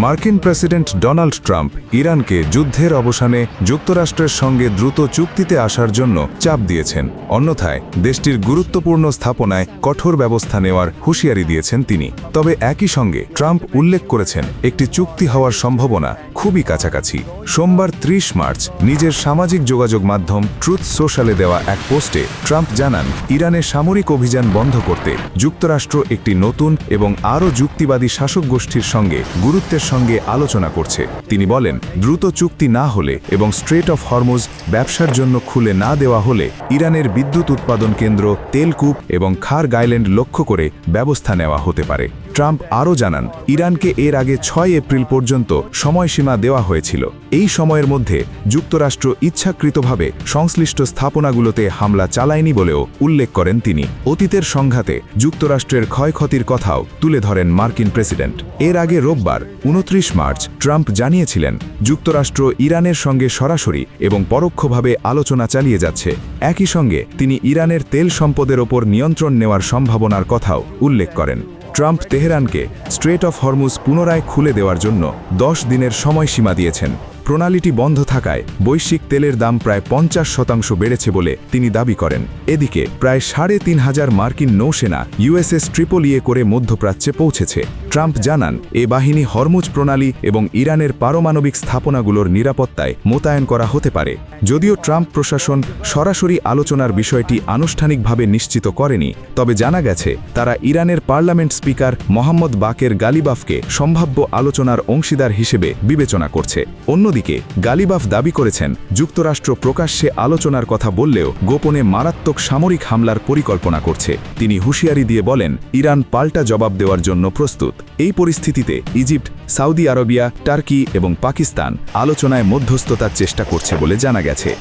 মার্কিন president Donald Trump ইরানকে যুদ্ধের অবসানে যুক্তরাষ্ট্রের সঙ্গে দ্রুত চুক্তিতে আসার জন্য চাপ দিয়েছেন। অন্যথায় দেশটির গুরুত্বপূর্ণ স্থাপনায় কঠোর ব্যবস্থা নেওয়ার হুঁশিয়ারি দিয়েছেন তিনি। তবে একই সঙ্গে ট্রাম্প উল্লেখ করেছেন একটি চুক্তি হওয়ার সম্ভাবনা খুবই কাছাকাছি। সোমবার ৩০ মার্চ নিজের সামাজিক যোগাযোগ মাধ্যম ট্রুথ সোশ্যালে দেওয়া এক পোস্টে ট্রাম্প জানান, ইরানের সামরিক অভিযান বন্ধ করতে যুক্তরাষ্ট্র একটি নতুন এবং আরও যুক্তিবাদী শাসক গোষ্ঠীর সঙ্গে গুরুত্বের সঙ্গে আলোচনা করছে। তিনি বলেন, দ্রুত চুক্তি না হলে এবং স্ট্রেট অফ হরমুজ ব্যবসার জন্য খুলে না দেওয়া হলে ইরানের বিদ্যুৎ উৎপাদন কেন্দ্র, তেলকূপ এবং খার্গ আইল্যান্ড লক্ষ্য করে ব্যবস্থা নেওয়া হতে পারে। ট্রাম্প আরও জানান, ইরানকে এর আগে ৬ এপ্রিল পর্যন্ত সময়সীমা দেওয়া হয়েছিল। এই সময়ের মধ্যে যুক্তরাষ্ট্র ইচ্ছাকৃতভাবে সংশ্লিষ্ট স্থাপনাগুলোতে হামলা চালায়নি বলেও উল্লেখ করেন তিনি। অতীতের সংঘাতে যুক্তরাষ্ট্রের ক্ষয়ক্ষতির কথাও তুলে ধরেন মার্কিন প্রেসিডেন্ট। এর আগে রোববার ২৯ মার্চ ট্রাম্প জানিয়েছিলেন, যুক্তরাষ্ট্র ইরানের সঙ্গে সরাসরি এবং পরোক্ষভাবে আলোচনা চালিয়ে যাচ্ছে। একই সঙ্গে তিনি ইরানের তেল সম্পদের ওপর নিয়ন্ত্রণ নেওয়ার সম্ভাবনার কথাও উল্লেখ করেন। ট্রাম্প তেহরানকে স্ট্রেট অফ হরমুজ পুনরায় খুলে দেওয়ার জন্য ১০ দিনের সময়সীমা দিয়েছেন। প্রণালীটি বন্ধ থাকায় বৈশ্বিক তেলের দাম প্রায় ৫০% বেড়েছে বলে তিনি দাবি করেন। এদিকে প্রায় ৩৫০০ মার্কিন নৌসেনা ইউএসএস ট্রিপোলিয়ে করে মধ্যপ্রাচ্যে পৌঁছেছে। ট্রাম্প জানান, এ বাহিনী হরমুজ প্রণালী এবং ইরানের পারমাণবিক স্থাপনাগুলোর নিরাপত্তায় মোতায়েন করা হতে পারে। যদিও ট্রাম্প প্রশাসন সরাসরি আলোচনার বিষয়টি আনুষ্ঠানিকভাবে নিশ্চিত করেনি, তবে জানা গেছে তারা ইরানের পার্লামেন্ট স্পিকার মোহাম্মদ বাকের গালিবাফকে সম্ভাব্য আলোচনার অংশীদার হিসেবে বিবেচনা করছে। অন্যদিকে গালিবাফ দাবি করেছেন, যুক্তরাষ্ট্র প্রকাশ্যে আলোচনার কথা বললেও গোপনে মারাত্মক সামরিক হামলার পরিকল্পনা করছে। তিনি হুঁশিয়ারি দিয়ে বলেন, ইরান পাল্টা জবাব দেওয়ার জন্য প্রস্তুত। এই পরিস্থিতিতে ইজিপ্ট, সৌদি আরবিয়া, টার্কি এবং পাকিস্তান আলোচনায় মধ্যস্থতার চেষ্টা করছে বলে জানা গেছে।